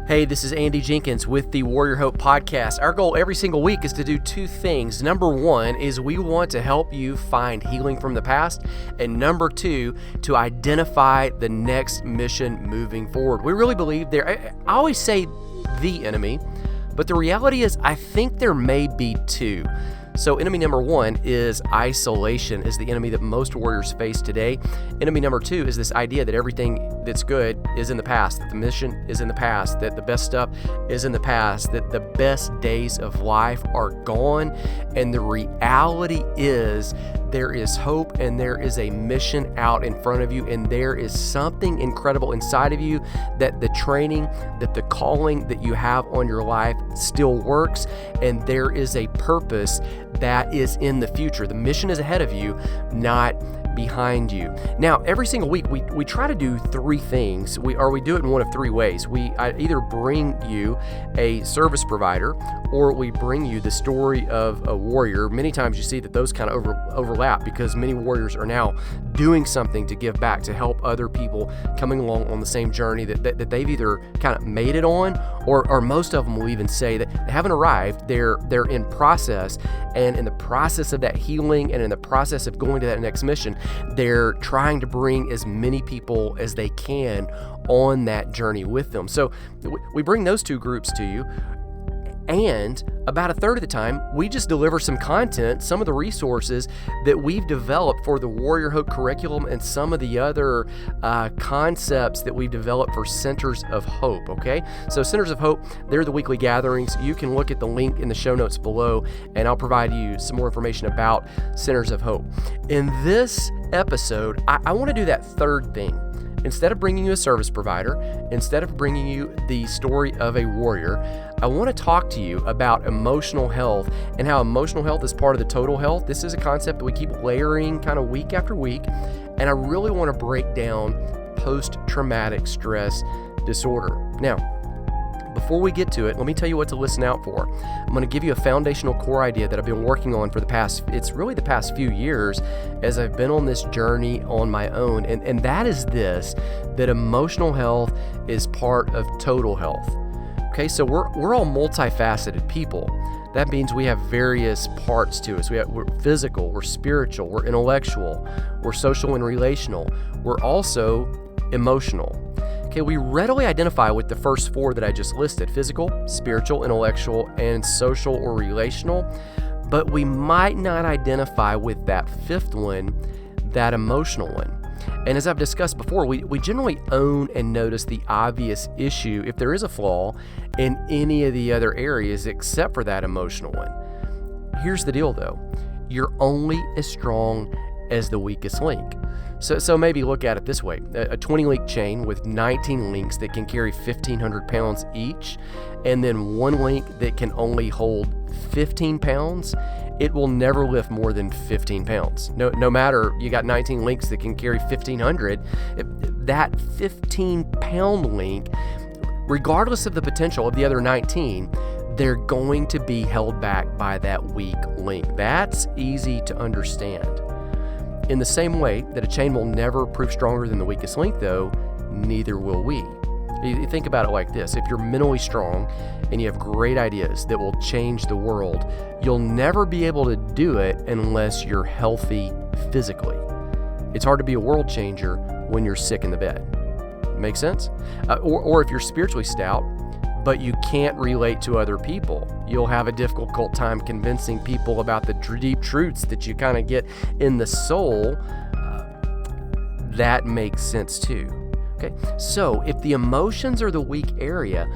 Hey, this is Andy Jenkins with the Warrior Hope Podcast. Our goal every single week is to do two things. Number one is we want to help you find healing from the past. And number two, to identify the next mission moving forward. We really believe I always say the enemy, but the reality is I think there may be two. So enemy number one is isolation, is the enemy that most warriors face today. Enemy number two is this idea that everything that's good is in the past, that the mission is in the past, that the best stuff is in the past, that the best days of life are gone. And the reality is there is hope and there is a mission out in front of you, and there is something incredible inside of you, that the training, that the calling that you have on your life still works, and there is a purpose that is in the future. The mission is ahead of you, not behind you. Now, every single week, we try to do three things. We do it in one of three ways. I either bring you a service provider, or we bring you the story of a warrior. Many times you see that those kind of overlap, because many warriors are now doing something to give back, to help other people coming along on the same journey that they've either kind of made it on, or most of them will even say that they haven't arrived. They're in process, and in the process of that healing and in the process of going to that next mission, they're trying to bring as many people as they can on that journey with them. So we bring those two groups to you. And about a third of the time, we just deliver some content, some of the resources that we've developed for the Warrior Hope curriculum, and some of the other concepts that we've developed for Centers of Hope, okay? So Centers of Hope, they're the weekly gatherings. You can look at the link in the show notes below, and I'll provide you some more information about Centers of Hope. In this episode, I want to do that third thing. Instead of bringing you a service provider, instead of bringing you the story of a warrior, I want to talk to you about emotional health and how emotional health is part of the total health. This is a concept that we keep layering kind of week after week, and I really want to break down post-traumatic stress disorder. Now, before we get to it, let me tell you what to listen out for. I'm going to give you a foundational core idea that I've been working on for the past few years as I've been on this journey on my own. And that is this, that emotional health is part of total health. Okay, so we're all multi-faceted people. That means we have various parts to us. We're physical, we're spiritual, we're intellectual, we're social and relational. We're also emotional. Okay, we readily identify with the first four that I just listed: physical, spiritual, intellectual, and social or relational. But we might not identify with that fifth one, that emotional one. And as I've discussed before, we generally own and notice the obvious issue, if there is a flaw, in any of the other areas except for that emotional one. Here's the deal though, you're only as strong as the weakest link. So maybe look at it this way: a 20-link chain with 19 links that can carry 1,500 pounds each, and then one link that can only hold 15 pounds, it will never lift more than 15 pounds. No matter you got 19 links that can carry 1,500, that 15-pound link, regardless of the potential of the other 19, they're going to be held back by that weak link. That's easy to understand. In the same way that a chain will never prove stronger than the weakest link, though, neither will we. You think about it like this: if you're mentally strong and you have great ideas that will change the world, you'll never be able to do it unless you're healthy physically. It's hard to be a world changer when you're sick in the bed. Make sense? Or if you're spiritually stout, but you can't relate to other people, you'll have a difficult time convincing people about the deep truths that you kind of get in the soul. That makes sense too. Okay, so if the emotions are the weak area,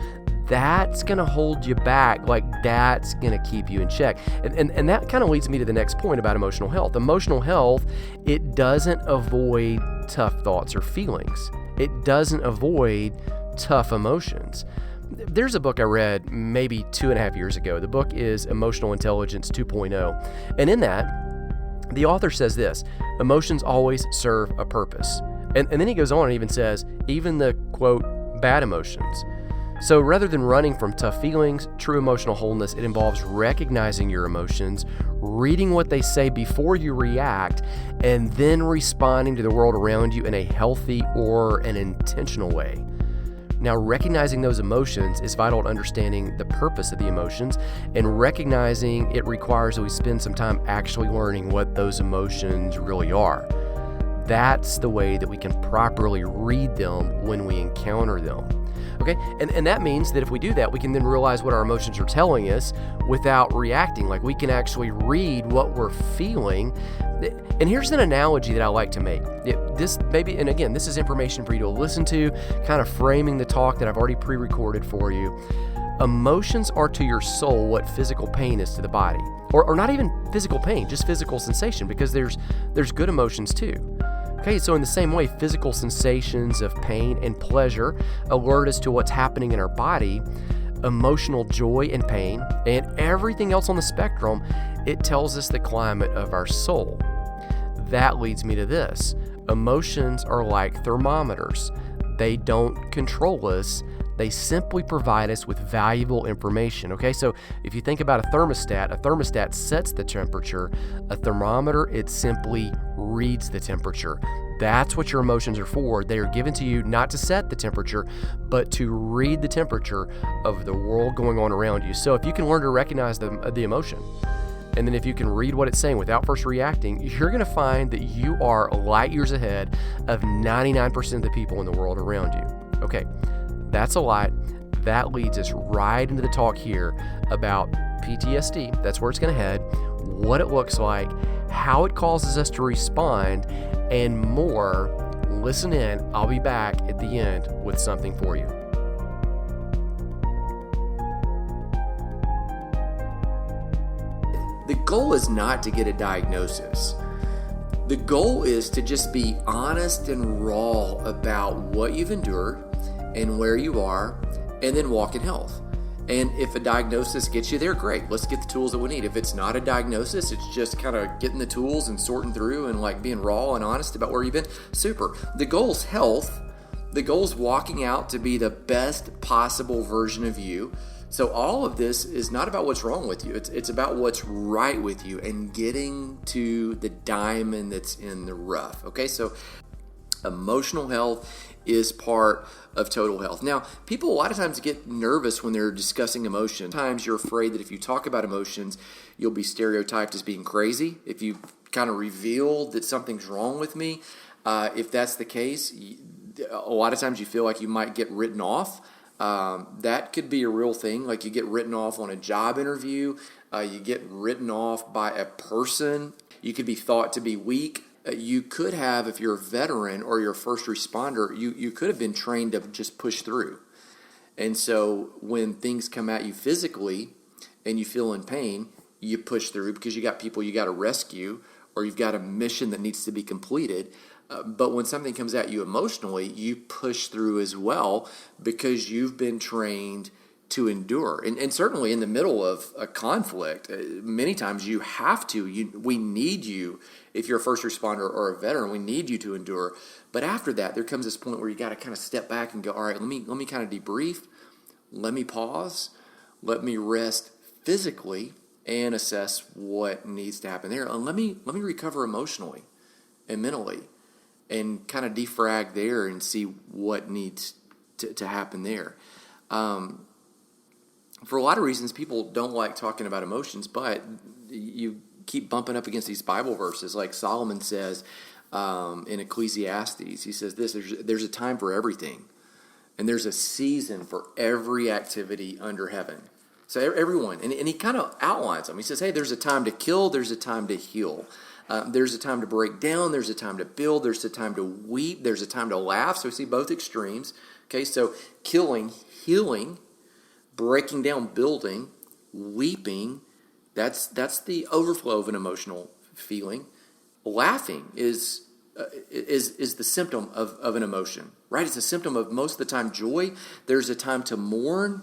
that's going to hold you back. Like, that's going to keep you in check. And that kind of leads me to the next point about emotional health. Emotional health, it doesn't avoid tough thoughts or feelings. It doesn't avoid tough emotions. There's a book I read maybe 2.5 years ago. The book is Emotional Intelligence 2.0. And in that, the author says this: emotions always serve a purpose. And then he goes on and even says, even the, quote, bad emotions. So rather than running from tough feelings, true emotional wholeness, it involves recognizing your emotions, reading what they say before you react, and then responding to the world around you in a healthy or an intentional way. Now, recognizing those emotions is vital to understanding the purpose of the emotions, and recognizing it requires that we spend some time actually learning what those emotions really are. That's the way that we can properly read them when we encounter them. Okay, and that means that if we do that, we can then realize what our emotions are telling us without reacting. Like, we can actually read what we're feeling. And here's an analogy that I like to make. This is information for you to listen to, kind of framing the talk that I've already pre-recorded for you. Emotions are to your soul what physical pain is to the body. Or not even physical pain, just physical sensation, because there's good emotions too. Okay, so in the same way, physical sensations of pain and pleasure alert us to what's happening in our body. Emotional joy and pain, and everything else on the spectrum, it tells us the climate of our soul. That leads me to this. Emotions are like thermometers. They don't control us. They simply provide us with valuable information. Okay, so if you think about a thermostat sets the temperature. A thermometer, it simply reads the temperature. That's what your emotions are for. They are given to you not to set the temperature, but to read the temperature of the world going on around you. So if you can learn to recognize the emotion, and then if you can read what it's saying without first reacting, you're going to find that you are light years ahead of 99% of the people in the world around you. Okay, that's a lot. That leads us right into the talk here about PTSD. That's where it's going to head, what it looks like, how it causes us to respond, and more. Listen in. I'll be back at the end with something for you. The goal is not to get a diagnosis. The goal is to just be honest and raw about what you've endured and where you are, and then walk in health. And if a diagnosis gets you there, great. Let's get the tools that we need. If it's not a diagnosis, it's just kind of getting the tools and sorting through and like being raw and honest about where you've been. Super. The goal is health. The goal is walking out to be the best possible version of you. So all of this is not about what's wrong with you. It's about what's right with you and getting to the diamond that's in the rough. Okay, so emotional health is part of total health. Now, people a lot of times get nervous when they're discussing emotions. Sometimes you're afraid that if you talk about emotions, you'll be stereotyped as being crazy. If you kind of reveal that something's wrong with me, if that's the case, a lot of times you feel like you might get written off. That could be a real thing. Like you get written off on a job interview. You get written off by a person. You could be thought to be weak. You could have, if you're a veteran or you're a first responder, you could have been trained to just push through. And so when things come at you physically and you feel in pain, you push through because you got people you got to rescue or you've got a mission that needs to be completed. But when something comes at you emotionally, you push through as well because you've been trained to endure. And certainly in the middle of a conflict, many times you have to. We need you. If you're a first responder or a veteran, we need you to endure. But after that, there comes this point where you got to kind of step back and go, all right, let me kind of debrief. Let me pause. Let me rest physically and assess what needs to happen there. And let me recover emotionally and mentally and kind of defrag there and see what needs to happen there. For a lot of reasons, people don't like talking about emotions, but you keep bumping up against these Bible verses. Like Solomon says in Ecclesiastes, he says this, there's a time for everything, and there's a season for every activity under heaven. So everyone, and he kind of outlines them. He says, hey, there's a time to kill, there's a time to heal. There's a time to break down, there's a time to build, there's a time to weep, there's a time to laugh. So we see both extremes. Okay, so killing, healing, breaking down, building, weeping, that's the overflow of an emotional feeling. Laughing is the symptom of an emotion, right? It's a symptom of most of the time joy. There's a time to mourn,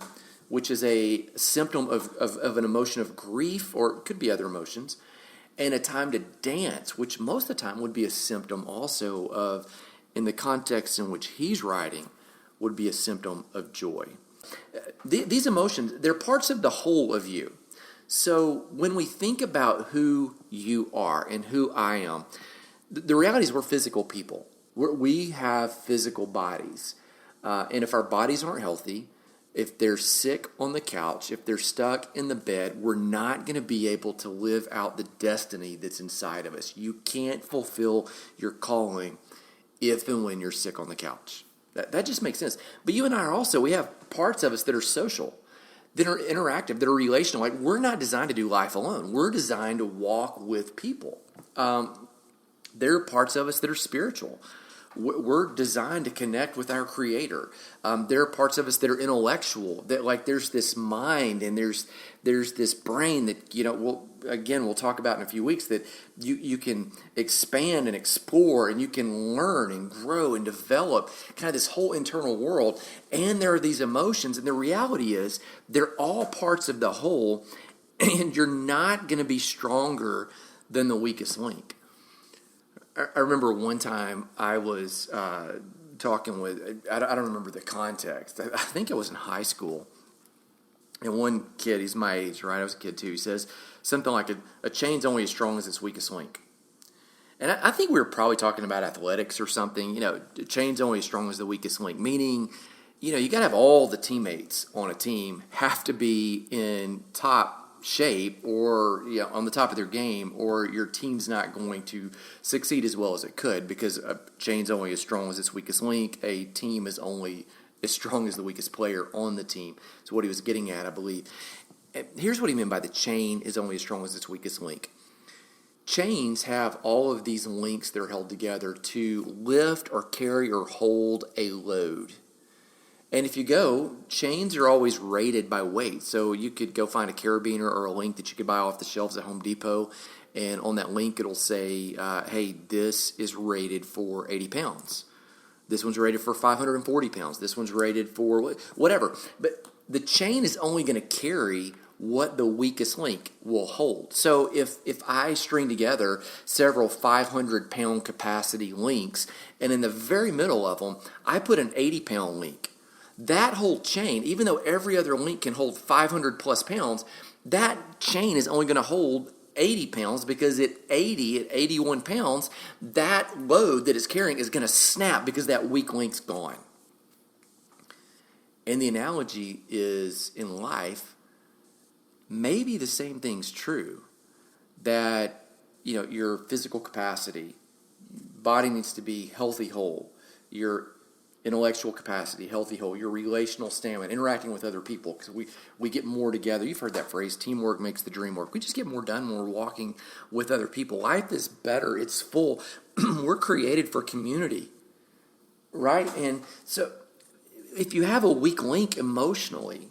which is a symptom of an emotion of grief, or it could be other emotions, and a time to dance, which most of the time would be a symptom also of, in the context in which he's writing, would be a symptom of joy. These emotions, they're parts of the whole of you. So when we think about who you are and who I am, the reality is we're physical people. We have physical bodies. And if our bodies aren't healthy, if they're sick on the couch, if they're stuck in the bed, we're not going to be able to live out the destiny that's inside of us. You can't fulfill your calling if and when you're sick on the couch. That just makes sense. But you and I are also, we have parts of us that are social, that are interactive, that are relational. Like, we're not designed to do life alone. We're designed to walk with people. There are parts of us that are spiritual. We're designed to connect with our Creator. There are parts of us that are intellectual. That, like, there's this mind and there's this brain that, we'll talk about in a few weeks, that you can expand and explore, and you can learn and grow and develop kind of this whole internal world. And there are these emotions, and the reality is they're all parts of the whole, and you're not going to be stronger than the weakest link. I remember one time I was talking with, I don't remember the context. I think I was in high school. And one kid, he's my age, right? I was a kid too. He says something like, a chain's only as strong as its weakest link. And I think we were probably talking about athletics or something. A chain's only as strong as the weakest link. Meaning, you got to have all the teammates on a team have to be in top shape or on the top of their game, or your team's not going to succeed as well as it could, because a chain's only as strong as its weakest link. A team is only as strong as the weakest player on the team. That's what he was getting at, I believe. Here's what he meant by the chain is only as strong as its weakest link. Chains have all of these links that are held together to lift or carry or hold a load. And if you go, chains are always rated by weight. So you could go find a carabiner or a link that you could buy off the shelves at Home Depot, and on that link it'll say, hey, this is rated for 80 pounds. This one's rated for 540 pounds. This one's rated for whatever. But the chain is only going to carry what the weakest link will hold. So if I string together several 500-pound capacity links, and in the very middle of them, I put an 80-pound link, that whole chain, even though every other link can hold 500 plus pounds, that chain is only going to hold 80 pounds, because at 81 pounds, that load that it's carrying is going to snap because that weak link's gone. And the analogy is, in life, maybe the same thing's true, that your physical capacity, body needs to be healthy, whole. Your intellectual capacity, healthy, whole. Your relational stamina, interacting with other people, because we get more together. You've heard that phrase, teamwork makes the dream work. We just get more done when we're walking with other people. Life is better. It's full. We're created for community, right? And so if you have a weak link emotionally,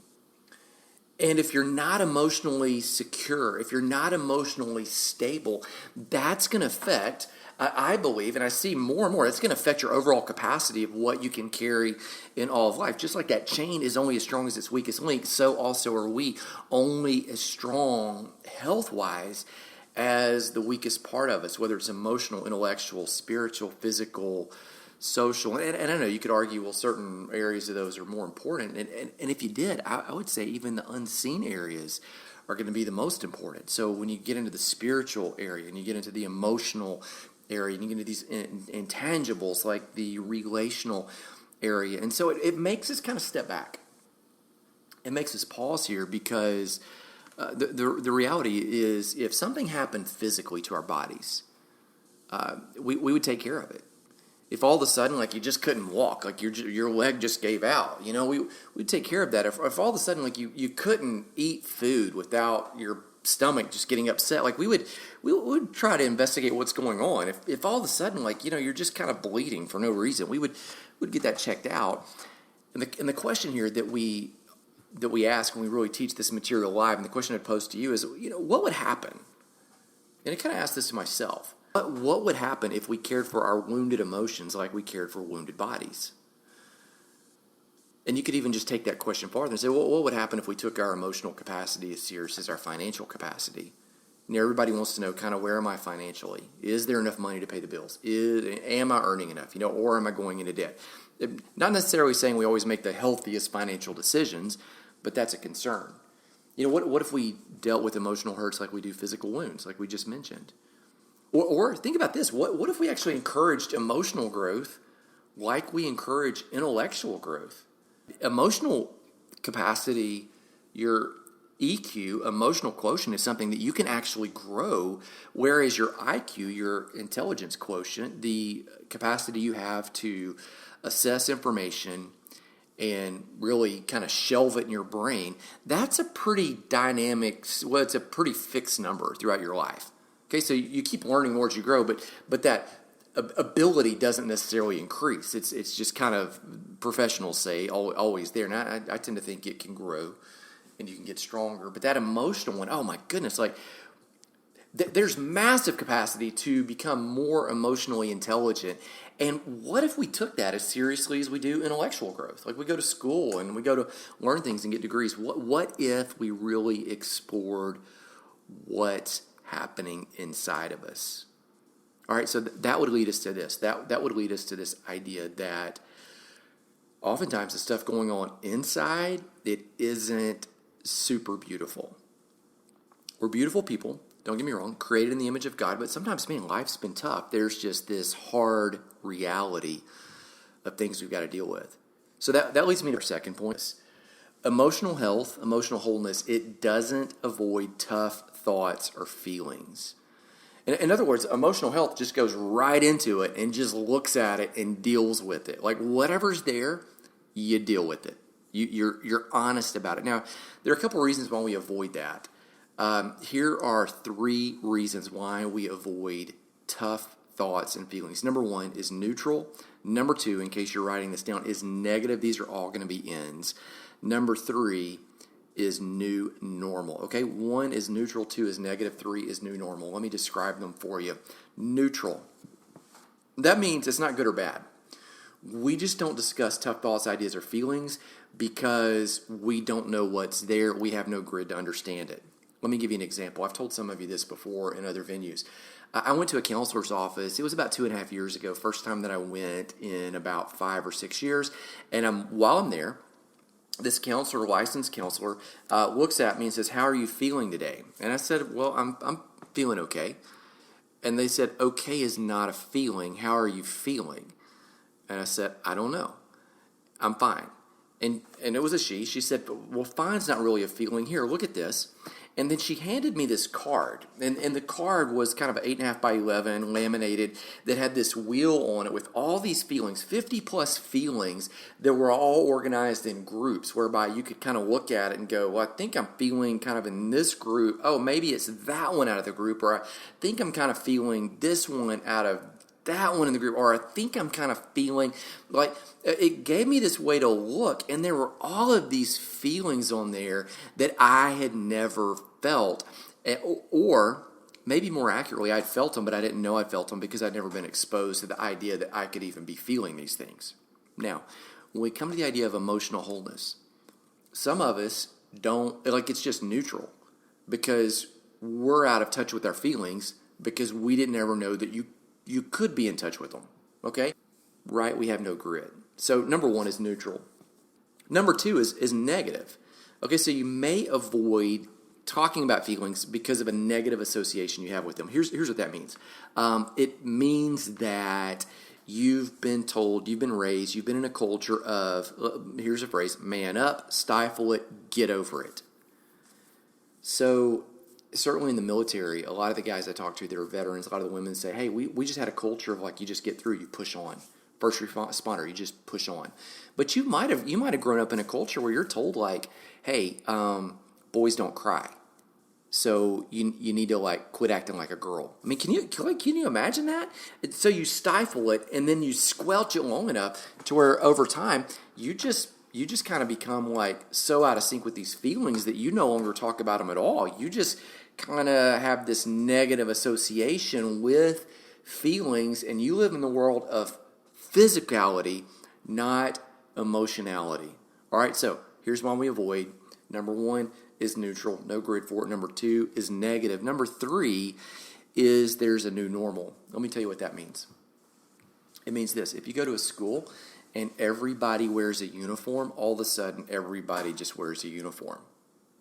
and if you're not emotionally secure, if you're not emotionally stable, that's going to affect, I believe, and I see more and more, it's going to affect your overall capacity of what you can carry in all of life. Just like that chain is only as strong as its weakest link, so also are we only as strong health-wise as the weakest part of us, whether it's emotional, intellectual, spiritual, physical, social. And I know you could argue, well, certain areas of those are more important. And if you did, I would say even the unseen areas are going to be the most important. So when you get into the spiritual area and you get into the emotional area and you get into these intangibles like the relational area, and so it makes us kind of step back. It makes us pause here, because the reality is, if something happened physically to our bodies, we would take care of it. If all of a sudden, like, you just couldn't walk, like your leg just gave out, we'd take care of that. If all of a sudden, like, you couldn't eat food without your stomach just getting upset, like, we would try to investigate what's going on. If all of a sudden, like, you're just kind of bleeding for no reason, we'd get that checked out. And the question here that we ask when we really teach this material live, and the question I'd pose to you is, what would happen? And I kind of asked this to myself. What would happen if we cared for our wounded emotions like we cared for wounded bodies? And you could even just take that question farther and say, well, what would happen if we took our emotional capacity as serious as our financial capacity? Everybody wants to know, kind of, where am I financially? Is there enough money to pay the bills? Am I earning enough? Or am I going into debt? Not necessarily saying we always make the healthiest financial decisions, but that's a concern. What if we dealt with emotional hurts like we do physical wounds, like we just mentioned? Or think about this. What if we actually encouraged emotional growth like we encourage intellectual growth. Emotional capacity, your EQ, emotional quotient, is something that you can actually grow, whereas your IQ, your intelligence quotient, the capacity you have to assess information and really kind of shelve it in your brain, that's a pretty dynamic, well, it's a pretty fixed number throughout your life. Okay, so you keep learning more as you grow, but that ability doesn't necessarily increase. It's just kind of, professionals say, always there. And I tend to think it can grow and you can get stronger. But that emotional one, oh my goodness, like there's massive capacity to become more emotionally intelligent. And what if we took that as seriously as we do intellectual growth? Like we go to school and we go to learn things and get degrees. What if we really explored what's happening inside of us? All right, so that would lead us to this. That would lead us to this idea that oftentimes the stuff going on inside, it isn't super beautiful. We're beautiful people, don't get me wrong, created in the image of God, but sometimes, man, life's been tough. There's just this hard reality of things we've got to deal with. So that leads me to our second point. Emotional health, emotional wholeness, it doesn't avoid tough thoughts or feelings. In other words, emotional health just goes right into it and just looks at it and deals with it. Like whatever's there, you deal with it. You're honest about it. Now, there are a couple of reasons why we avoid that. Here are 3 reasons why we avoid tough thoughts and feelings. Number 1 is neutral. Number 2, in case you're writing this down, is negative. These are all going to be ends. Number 3 is new normal. Okay, 1 is neutral, 2 is negative, 3 is new normal. Let me describe them for you. Neutral. That means it's not good or bad. We just don't discuss tough thoughts, ideas, or feelings because we don't know what's there. We have no grid to understand it. Let me give you an example. I've told some of you this before in other venues. I went to a counselor's office. It was about 2.5 years ago, first time that I went in about 5 or 6 years. And while I'm there, this counselor, licensed counselor, looks at me and says, "How are you feeling today?" And I said, "Well, I'm feeling okay." And they said, "Okay is not a feeling. How are you feeling?" And I said, "I don't know. I'm fine." And it was a she. She said, "Well, fine's not really a feeling. Here, look at this." And then she handed me this card. And the card was kind of an 8.5 by 11, laminated, that had this wheel on it with all these feelings, 50 plus feelings that were all organized in groups, whereby you could kind of look at it and go, "Well, I think I'm feeling kind of in this group. Oh, maybe it's that one out of the group. Or I think I'm kind of feeling this one out of that one in the group, or I think I'm kind of feeling like," it gave me this way to look, and there were all of these feelings on there that I had never felt, or maybe more accurately, I'd felt them, but I didn't know I felt them because I'd never been exposed to the idea that I could even be feeling these things. Now, when we come to the idea of emotional wholeness, some of us don't, like it's just neutral because we're out of touch with our feelings because we didn't ever know that you could be in touch with them, okay? Right, we have no grid. So number 1 is neutral. Number 2 is negative. Okay, so you may avoid talking about feelings because of a negative association you have with them. Here's what that means. It means that you've been told, you've been raised, you've been in a culture of, here's a phrase, man up, stifle it, get over it. So certainly in the military, a lot of the guys I talk to that are veterans, a lot of the women say, "Hey, we just had a culture of like you just get through, you push on. First responder, you just push on." But you might have grown up in a culture where you're told like, "Hey, boys don't cry, so you need to like quit acting like a girl." I mean, can you imagine that? So you stifle it and then you squelch it long enough to where over time you just kind of become like so out of sync with these feelings that you no longer talk about them at all. You just kind of have this negative association with feelings, and you live in the world of physicality, not emotionality. All right, so here's one we avoid. Number 1 is neutral, no grid for it. Number 2 is negative. Number 3 is there's a new normal. Let me tell you what that means. It means this: if you go to a school and everybody wears a uniform, all of a sudden everybody just wears a uniform.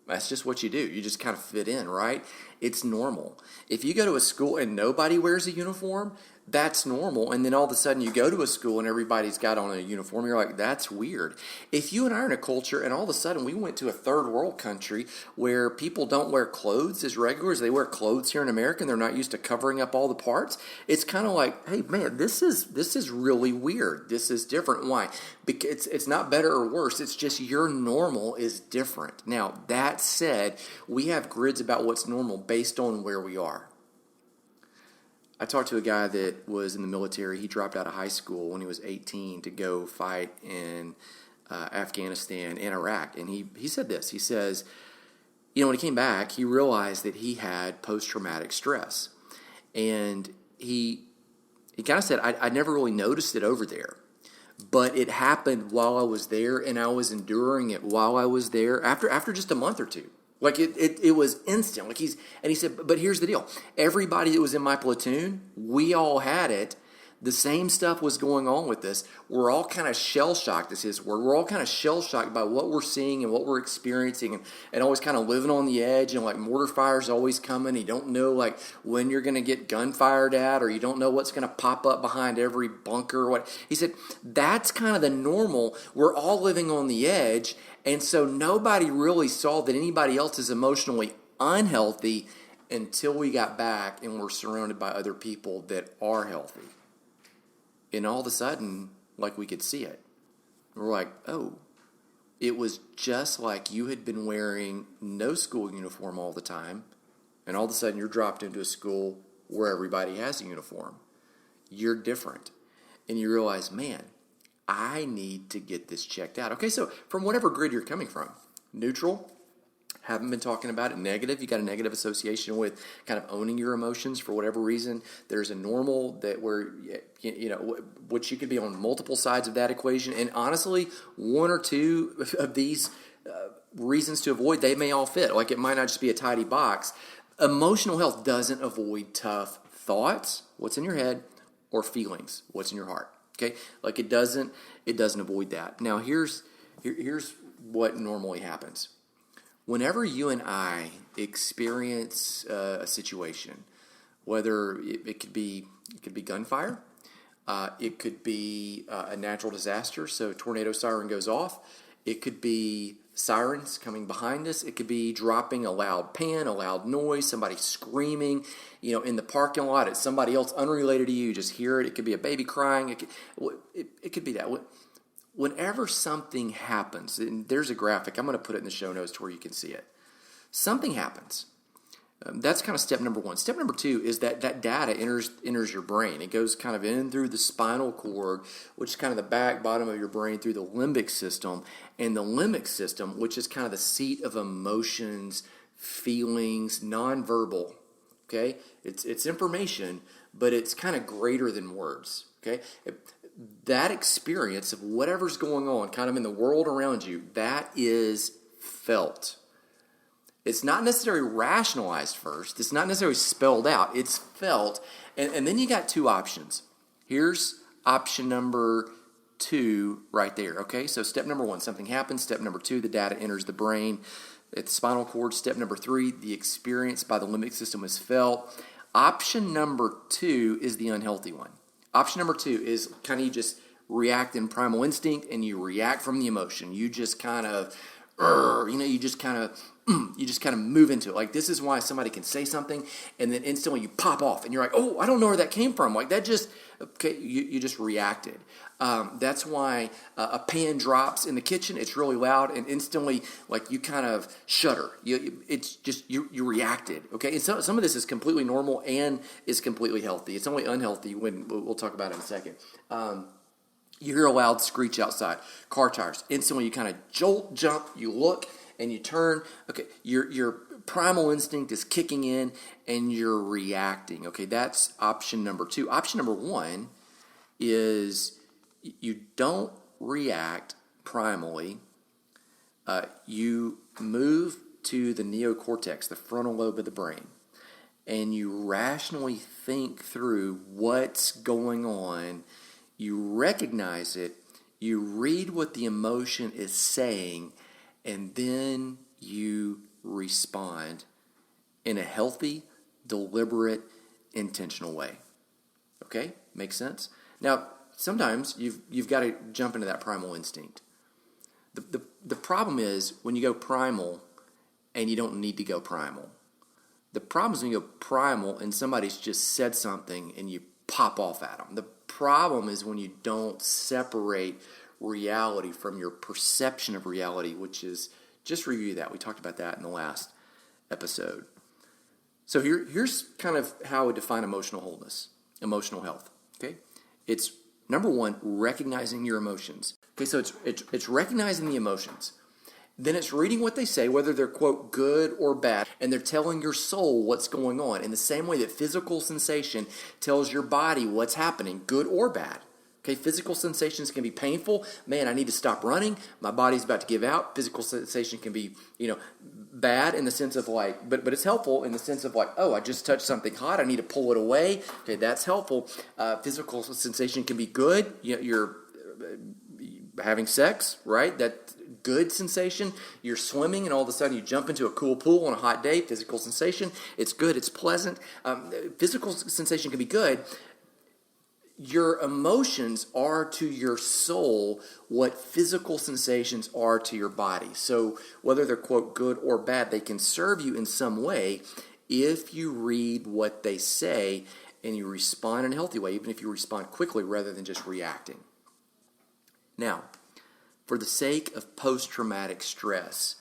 That's just what you do. You just kind of fit in, right? It's normal. If you go to a school and nobody wears a uniform, that's normal. And then all of a sudden you go to a school and everybody's got on a uniform. You're like, that's weird. If you and I are in a culture and all of a sudden we went to a third world country where people don't wear clothes as regular as they wear clothes here in America and they're not used to covering up all the parts, it's kind of like, hey, man, this is really weird. This is different. Why? Because it's not better or worse. It's just your normal is different. Now, that said, we have grids about what's normal based on where we are. I talked to a guy that was in the military. He dropped out of high school when he was 18 to go fight in Afghanistan and Iraq. And he said this. He says, when he came back, he realized that he had post-traumatic stress. And he kind of said, I never really noticed it over there. But it happened while I was there, and I was enduring it while I was there after just a month or two. Like it was instant. He said, but here's the deal. Everybody that was in my platoon, we all had it. The same stuff was going on with this. We're all kind of shell-shocked, is his word. We're all kind of shell-shocked by what we're seeing and what we're experiencing and always kind of living on the edge, and like mortar fire's always coming. You don't know like when you're going to get gun fired at, or you don't know what's going to pop up behind every bunker or what. He said, that's kind of the normal. We're all living on the edge, and so nobody really saw that anybody else is emotionally unhealthy until we got back and were surrounded by other people that are healthy. And all of a sudden, like we could see it. We're like, oh, it was just like you had been wearing no school uniform all the time, and all of a sudden you're dropped into a school where everybody has a uniform. You're different. And you realize, man, I need to get this checked out. Okay, so from whatever grid you're coming from, neutral, haven't been talking about it. Negative, you got a negative association with kind of owning your emotions for whatever reason. There's a normal that where, which you could be on multiple sides of that equation. And honestly, one or two of these reasons to avoid, they may all fit. Like it might not just be a tidy box. Emotional health doesn't avoid tough thoughts, what's in your head, or feelings, what's in your heart. Okay, like it doesn't avoid that. Now here's what normally happens. Whenever you and I experience a situation, whether it could be gunfire, it could be a natural disaster, so tornado siren goes off. It could be sirens coming behind us. It could be dropping a loud pan, a loud noise, somebody screaming, in the parking lot. It's somebody else unrelated to you. You just hear it. It could be a baby crying. It could be that. Whenever something happens, and there's a graphic, I'm going to put it in the show notes to where you can see it. Something happens. That's kind of step number one. Step number two is that data enters your brain. It goes kind of in through the spinal cord, which is kind of the back bottom of your brain, through the limbic system. And the limbic system, which is kind of the seat of emotions, feelings, nonverbal. Okay? It's information, but it's kind of greater than words. Okay? That experience of whatever's going on kind of in the world around you, that is felt. It's not necessarily rationalized first. It's not necessarily spelled out. It's felt. And then you got two options. Here's option number 2 right there. Okay, so step number 1, something happens. Step number 2, the data enters the brain. It's spinal cord. Step number 3, the experience by the limbic system is felt. Option number 2 is the unhealthy one. Option number 2 is kind of you just react in primal instinct and you react from the emotion. You just kind of, you just kind of move into it. Like this is why somebody can say something and then instantly you pop off and you're like, oh, I don't know where that came from. Like that just, okay, you just reacted. That's why a pan drops in the kitchen. It's really loud and instantly like you kind of shudder. It's just, you reacted. Okay. And some of this is completely normal and is completely healthy. It's only unhealthy when we'll talk about it in a second. You hear a loud screech outside, car tires. Instantly you kind of jolt, jump, you look, and you turn. Okay, your primal instinct is kicking in, and you're reacting. Okay, that's option number 2. Option number 1 is you don't react primally. You move to the neocortex, the frontal lobe of the brain, and you rationally think through what's going on. You recognize it, you read what the emotion is saying, and then you respond in a healthy, deliberate, intentional way. Okay, makes sense. Now, sometimes you've got to jump into that primal instinct. The problem is when you go primal and you don't need to go primal. The problem is when you go primal and somebody's just said something and you pop off at them. The problem is when you don't separate reality from your perception of reality, which is, just review that. We talked about that in the last episode. So here's kind of how we define emotional wholeness, emotional health. Okay, it's number one, recognizing your emotions. Okay, so it's recognizing the emotions. Then it's reading what they say, whether they're, quote, good or bad, and they're telling your soul what's going on in the same way that physical sensation tells your body what's happening, good or bad. Okay, physical sensations can be painful. Man, I need to stop running. My body's about to give out. Physical sensation can be, bad in the sense of like, but it's helpful in the sense of like, oh, I just touched something hot. I need to pull it away. Okay, that's helpful. Physical sensation can be good. You're having sex, right? That good sensation. You're swimming and all of a sudden you jump into a cool pool on a hot day. Physical sensation. It's good. It's pleasant. Physical sensation can be good. Your emotions are to your soul what physical sensations are to your body. So whether they're, quote, good or bad, they can serve you in some way if you read what they say and you respond in a healthy way, even if you respond quickly rather than just reacting. Now, for the sake of post-traumatic stress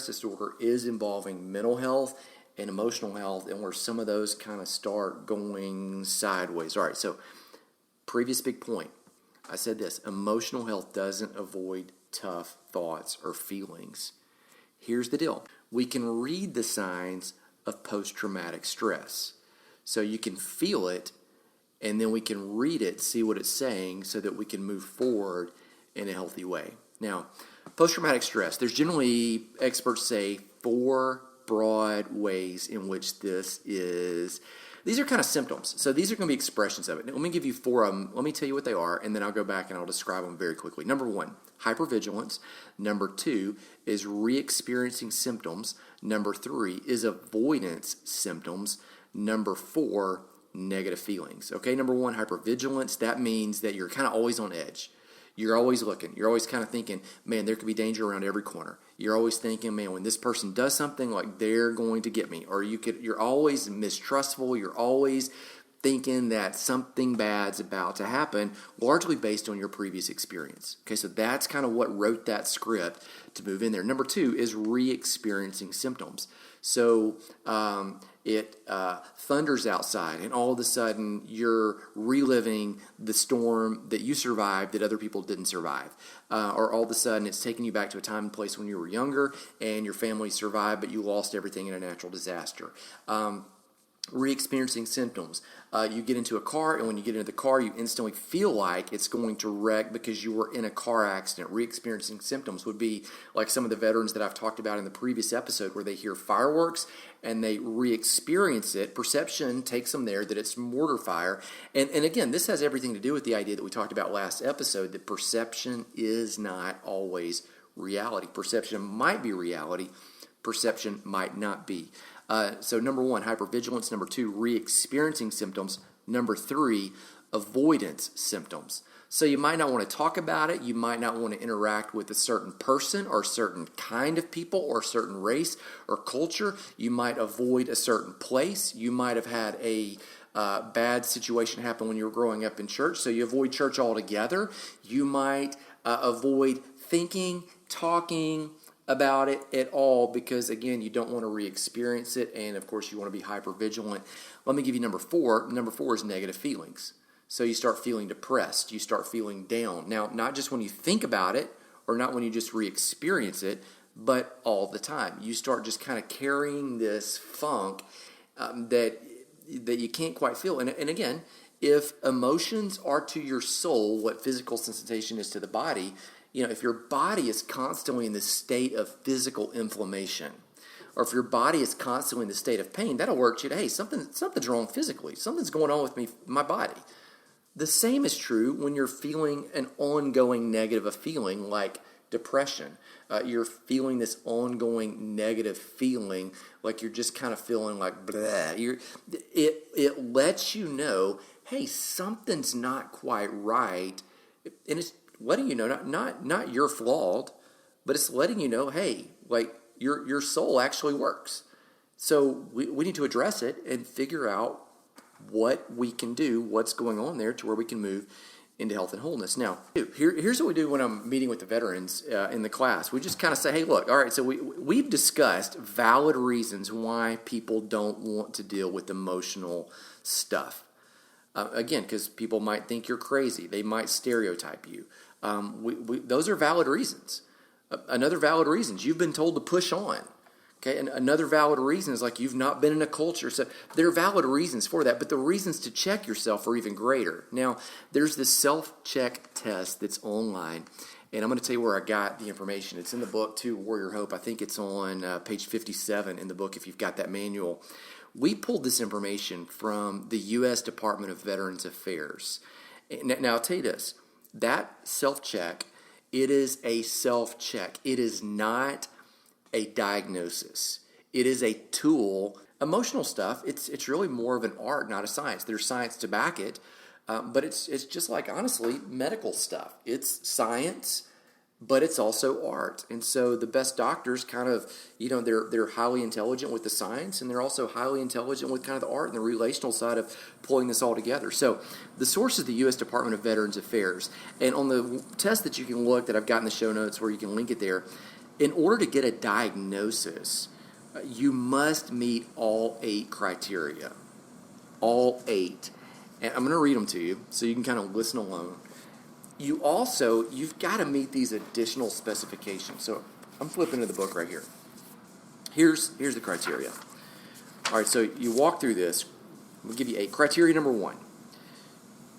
disorder is involving mental health and emotional health, and where some of those kind of start going sideways. All right, so previous big point. I said this, emotional health doesn't avoid tough thoughts or feelings. Here's the deal. We can read the signs of post-traumatic stress. So you can feel it, and then we can read it, see what it's saying, so that we can move forward in a healthy way. Now, post-traumatic stress, there's generally, experts say, 4 broad ways in which this is. These are kind of symptoms. So these are going to be expressions of it. Now, let me give you 4 of them. Let me tell you what they are, and then I'll go back and I'll describe them very quickly. Number 1, hypervigilance. Number 2 is re-experiencing symptoms. Number 3 is avoidance symptoms. Number 4, negative feelings. Okay, number 1, hypervigilance. That means that you're kind of always on edge. You're always looking. You're always kind of thinking, man, there could be danger around every corner. You're always thinking, man, when this person does something, like they're going to get me. Or you're always mistrustful. You're always thinking that something bad's about to happen, largely based on your previous experience. Okay, so that's kind of what wrote that script to move in there. Number 2 is re-experiencing symptoms. So it thunders outside, and all of a sudden you're reliving the storm that you survived that other people didn't survive. Or all of a sudden it's taking you back to a time and place when you were younger and your family survived, but you lost everything in a natural disaster. Re-experiencing symptoms. You get into a car, and when you get into the car, you instantly feel like it's going to wreck because you were in a car accident. Re-experiencing symptoms would be like some of the veterans that I've talked about in the previous episode, where they hear fireworks and they re-experience it. Perception takes them there, that it's mortar fire. And again, this has everything to do with the idea that we talked about last episode, that perception is not always reality. Perception might be reality. Perception might not be. So number 1, hypervigilance. Number 2, re-experiencing symptoms. Number 3, avoidance symptoms. So you might not want to talk about it. You might not want to interact with a certain person or a certain kind of people or a certain race or culture. You might avoid a certain place. You might have had a bad situation happen when you were growing up in church, so you avoid church altogether. You might avoid thinking, talking about it at all because, again, you don't want to re-experience it, and of course you want to be hyper-vigilant. Let me give you number 4. Number 4 is negative feelings. So you start feeling depressed, you start feeling down. Now, not just when you think about it, or not when you just re-experience it, but all the time. You start just kind of carrying this funk that you can't quite feel. And again, if emotions are to your soul what physical sensation is to the body, if your body is constantly in this state of physical inflammation, or if your body is constantly in the state of pain, that'll alert you to, hey, something's wrong physically. Something's going on with my body. The same is true when you're feeling an ongoing negative feeling like depression. You're feeling this ongoing negative feeling, like you're just kind of feeling like blah. It lets you know, hey, something's not quite right, and it's letting you know not you're flawed, but it's letting you know, hey, like your soul actually works. So we need to address it and figure out what we can do, what's going on there to where we can move into health and wholeness. Now, here's what we do when I'm meeting with the veterans in the class. We just kind of say, hey, look, all right, so we've discussed valid reasons why people don't want to deal with emotional stuff. Again, because people might think you're crazy. They might stereotype you. Those are valid reasons. Another valid reason is you've been told to push on. Okay, and another valid reason is like you've not been in a culture. So there are valid reasons for that, but the reasons to check yourself are even greater. Now, there's this self-check test that's online, and I'm going to tell you where I got the information. It's in the book, too, Warrior Hope. I think it's on page 57 in the book if you've got that manual. We pulled this information from the U.S. Department of Veterans Affairs. Now, I'll tell you this. That self-check, it is a self-check. It is not a diagnosis. It is a tool. Emotional stuff, it's really more of an art, not a science. There's science to back it, but it's just like, honestly, medical stuff. It's science, but it's also art. And so the best doctors kind of, they're highly intelligent with the science, and they're also highly intelligent with kind of the art and the relational side of pulling this all together. So the source is the U.S. Department of Veterans Affairs. And on the test that you can look, that I've got in the show notes where you can link it there, in order to get a diagnosis, you must meet all 8 criteria. All 8. And I'm going to read them to you so you can kind of listen along. You've got to meet these additional specifications. So I'm flipping to the book right here. Here's the criteria. All right, so you walk through this. We'll give you 8. Criteria number 1.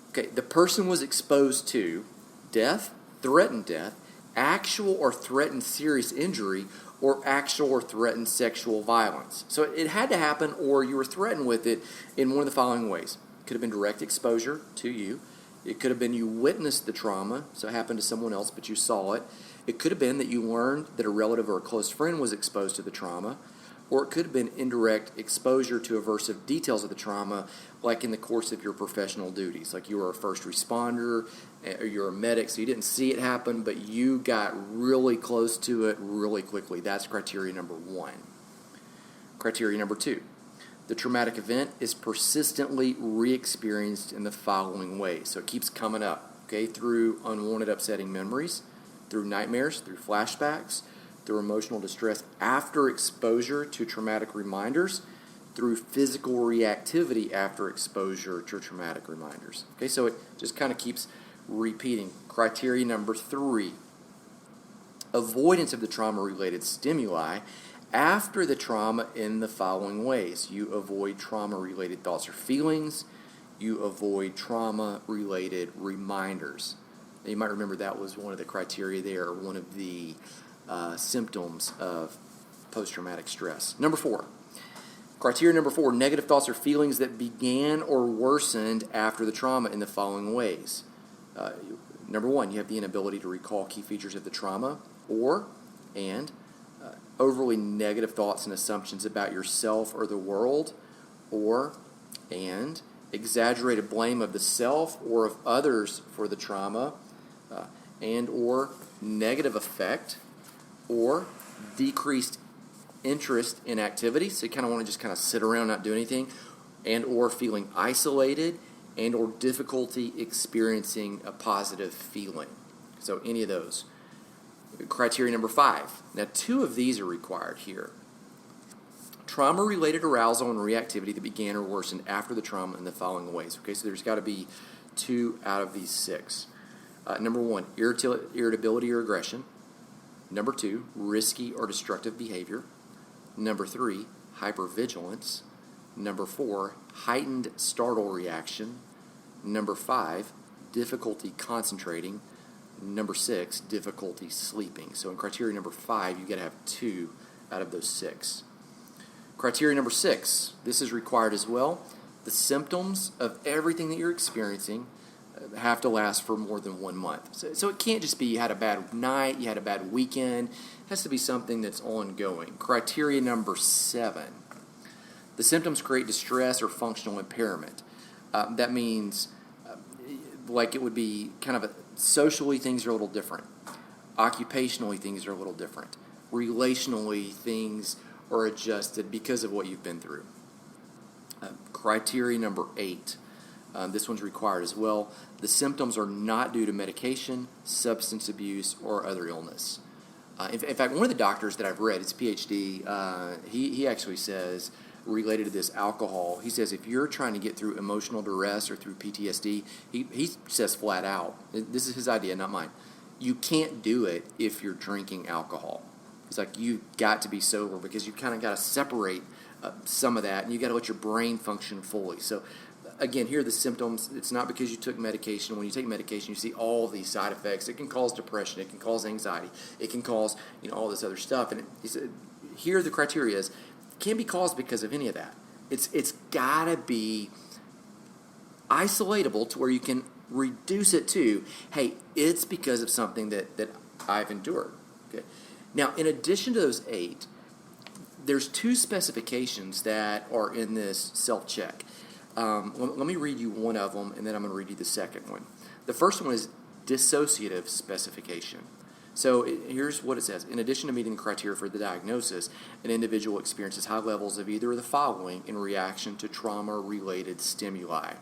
Okay, the person was exposed to death, threatened death, actual or threatened serious injury, or actual or threatened sexual violence. So it had to happen, or you were threatened with it in one of the following ways. It could have been direct exposure to you. It could have been you witnessed the trauma, so it happened to someone else, but you saw it. It could have been that you learned that a relative or a close friend was exposed to the trauma, or it could have been indirect exposure to aversive details of the trauma, like in the course of your professional duties. Like you were a first responder, or you're a medic, so you didn't see it happen, but you got really close to it really quickly. That's criteria number 1. Criteria number 2. The traumatic event is persistently re-experienced in the following ways. So it keeps coming up, okay, through unwanted, upsetting memories, through nightmares, through flashbacks, through emotional distress after exposure to traumatic reminders, through physical reactivity after exposure to traumatic reminders. Okay, so it just kind of keeps repeating. Criteria number 3, avoidance of the trauma-related stimuli after the trauma in the following ways. You avoid trauma-related thoughts or feelings. You avoid trauma-related reminders. Now, you might remember that was one of the criteria there, one of the symptoms of post-traumatic stress. Number 4. Criteria number 4, negative thoughts or feelings that began or worsened after the trauma in the following ways. Number 1, you have the inability to recall key features of the trauma, and overly negative thoughts and assumptions about yourself or the world, and exaggerated blame of the self or of others for the trauma, or negative affect, or decreased interest in activity, so you kind of want to just kind of sit around, not do anything, and or feeling isolated, and or difficulty experiencing a positive feeling. So any of those. Criteria number 5. Now 2 of these are required here. Trauma-related arousal and reactivity that began or worsened after the trauma in the following ways. Okay, so there's got to be 2 out of these 6. Number 1, irritability or aggression. Number 2, risky or destructive behavior. Number 3, hypervigilance. Number 4, heightened startle reaction. Number 5, difficulty concentrating. Number 6, difficulty sleeping. So in criteria number 5, you've got to have 2 out of those 6. Criteria number 6, this is required as well. The symptoms of everything that you're experiencing have to last for more than 1 month. So it can't just be you had a bad night, you had a bad weekend. It has to be something that's ongoing. Criteria number 7. The symptoms create distress or functional impairment. That means like it would be kind of socially things are a little different. Occupationally things are a little different. Relationally things are adjusted because of what you've been through. Criteria number 8. This one's required as well. The symptoms are not due to medication, substance abuse, or other illness. In fact, one of the doctors that I've read, it's a PhD, he actually says, related to this alcohol, he says if you're trying to get through emotional duress or through PTSD, he says flat out, this is his idea, not mine, you can't do it if you're drinking alcohol. It's like you've got to be sober because you've kind of got to separate some of that, and you've got to let your brain function fully. So again, here are the symptoms. It's not because you took medication. When you take medication, you see all these side effects. It can cause depression. It can cause anxiety. It can cause all this other stuff. And here are the criteria is, it can't be caused because of any of that. It's got to be isolatable to where you can reduce it to, hey, it's because of something that I've endured. Okay. Now, in addition to those 8, there's 2 specifications that are in this self-check. Let me read you one of them, and then I'm going to read you the second one. The first one is dissociative specification. So here's what it says. In addition to meeting the criteria for the diagnosis, an individual experiences high levels of either of the following in reaction to trauma-related stimuli.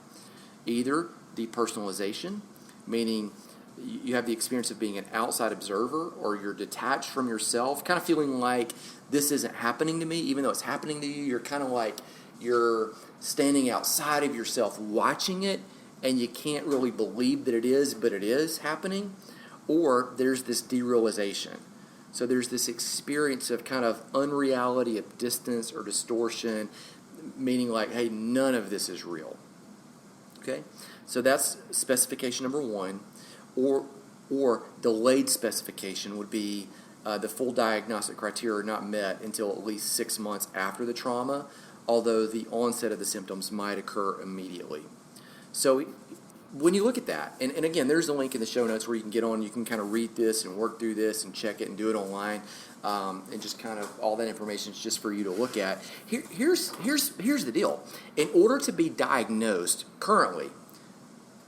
Either depersonalization, meaning you have the experience of being an outside observer, or you're detached from yourself, kind of feeling like this isn't happening to me, even though it's happening to you. You're kind of like you're standing outside of yourself watching it, and you can't really believe that it is, but it is happening. Or there's this derealization. So there's this experience of kind of unreality, of distance or distortion, meaning like, hey, none of this is real. Okay? So that's specification number 1. Or delayed specification would be the full diagnostic criteria are not met until at least 6 months after the trauma, although the onset of the symptoms might occur immediately. So when you look at that, and again, there's a link in the show notes where you can get on, you can kind of read this and work through this and check it and do it online, and just kind of all that information is just for you to look at. Here's the deal. In order to be diagnosed currently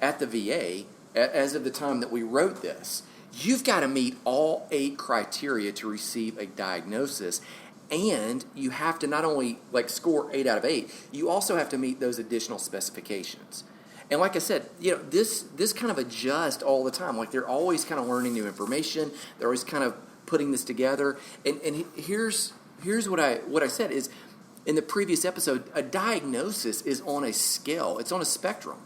at the VA, as of the time that we wrote this, you've got to meet all 8 criteria to receive a diagnosis. And you have to not only score 8 out of 8, you also have to meet those additional specifications. And like I said, this kind of adjusts all the time. Like they're always kind of learning new information. They're always kind of putting this together. And here's what I said is, in the previous episode, a diagnosis is on a scale. It's on a spectrum.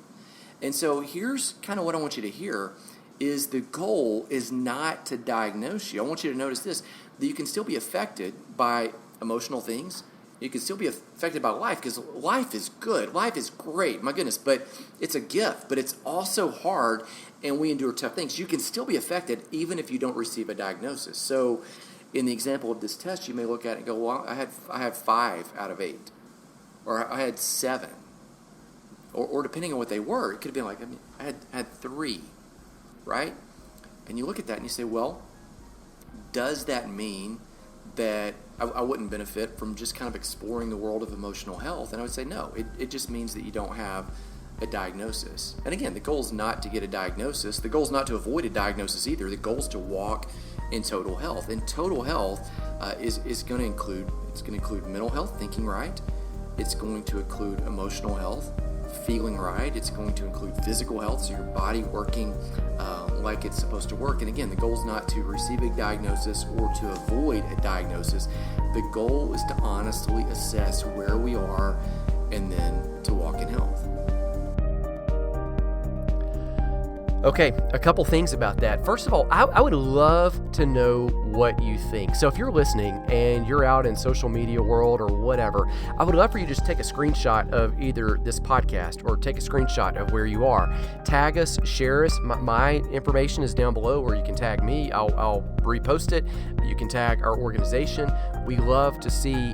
And so here's kind of what I want you to hear is the goal is not to diagnose you. I want you to notice this, that you can still be affected by emotional things. You can still be affected by life, because life is good. Life is great, my goodness, but it's a gift, but it's also hard, and we endure tough things. You can still be affected even if you don't receive a diagnosis. So in the example of this test, you may look at it and go, well, I had 5 out of 8, or I had 7, or depending on what they were, it could have been like, I had 3, right? And you look at that and you say, well, does that mean that I wouldn't benefit from just kind of exploring the world of emotional health? And I would say no. It just means that you don't have a diagnosis. And again, the goal is not to get a diagnosis. The goal is not to avoid a diagnosis either. The goal is to walk in total health. And total health is going to include mental health, thinking right. It's going to include emotional health, feeling right. It's going to include physical health, so your body working like it's supposed to work. And again, the goal is not to receive a diagnosis or to avoid a diagnosis. The goal is to honestly assess where we are and then to walk in health. Okay, a couple things about that. First of all, I would love to know what you think. So if you're listening and you're out in social media world or whatever, I would love for you to just take a screenshot of either this podcast or take a screenshot of where you are. Tag us, share us. My information is down below where you can tag me. I'll repost it. You can tag our organization. We love to see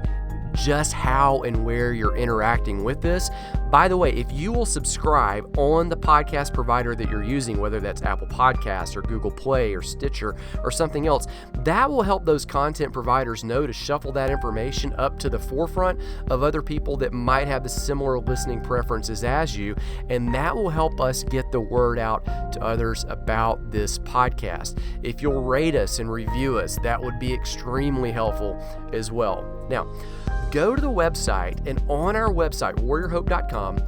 just how and where you're interacting with this. By the way, if you will subscribe on the podcast provider that you're using, whether that's Apple Podcasts or Google Play or Stitcher or something else, that will help those content providers know to shuffle that information up to the forefront of other people that might have the similar listening preferences as you, and that will help us get the word out to others about this podcast. If you'll rate us and review us, that would be extremely helpful as well. Now, go to the website, and on our website, warriorhope.com,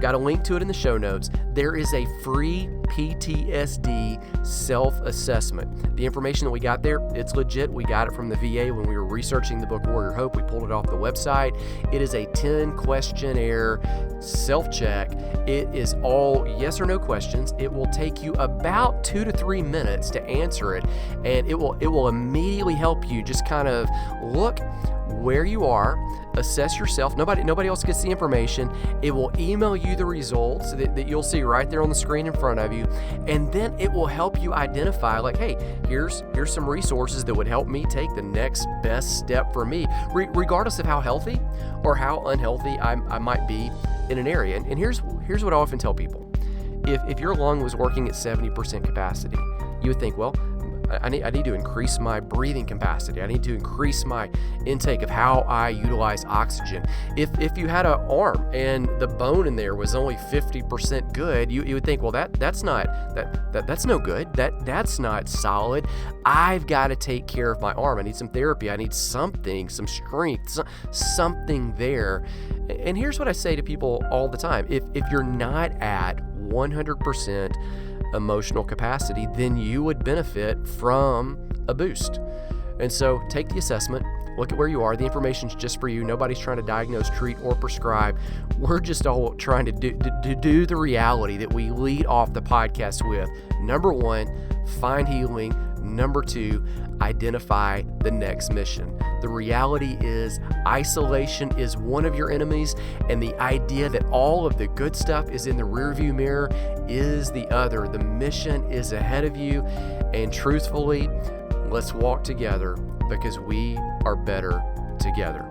got a link to it in the show notes. There is a free PTSD self-assessment. The information that we got there, it's legit. We got it from the VA when we were researching the book Warrior Hope. We pulled it off the website. It is a 10-questionnaire self-check. It is all yes or no questions. It will take you about 2 to 3 minutes to answer it, and it will immediately help you just kind of look where you are, assess yourself. Nobody else gets the information. It will email you the results that you'll see right there on the screen in front of you, and then it will help you identify, like, hey, here's some resources that would help me take the next best step for me, regardless of how healthy or how unhealthy I might be in an area. And here's what I often tell people. If your lung was working at 70% capacity, you would think, well, I need to increase my breathing capacity. I need to increase my intake of how I utilize oxygen. If you had an arm and the bone in there was only 50% good, you would think, well, that's no good. That's not solid. I've got to take care of my arm. I need some therapy. I need something, some strength, something there. And here's what I say to people all the time. If you're not at 100% emotional capacity, then you would benefit from a boost. And so take the assessment, look at where you are. The information's just for you. Nobody's trying to diagnose, treat, or prescribe. We're just all trying to do the reality that we lead off the podcast with. Number 1, find healing. Number 2, identify the next mission. The reality is isolation is one of your enemies, and the idea that all of the good stuff is in the rearview mirror is the other. The mission is ahead of you, and truthfully, let's walk together because we are better together.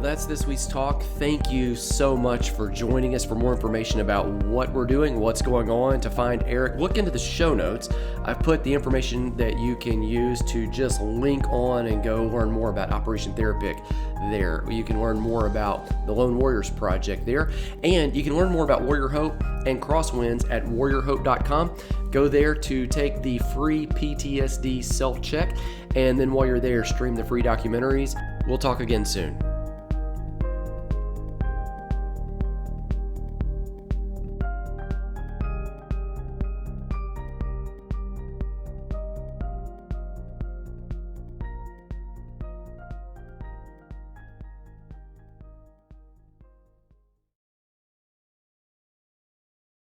that's this week's talk. Thank you so much for joining us. For more information about what we're doing, what's going on, to find Eric, look into the show notes. I've put the information that you can use to just link on and go learn more about Operation Therapic there. You can learn more about the Lone Warriors Project there, and you can learn more about Warrior Hope and Crosswinds at warriorhope.com. Go there to take the free PTSD self-check, and then while you're there, stream the free documentaries. We'll talk again soon.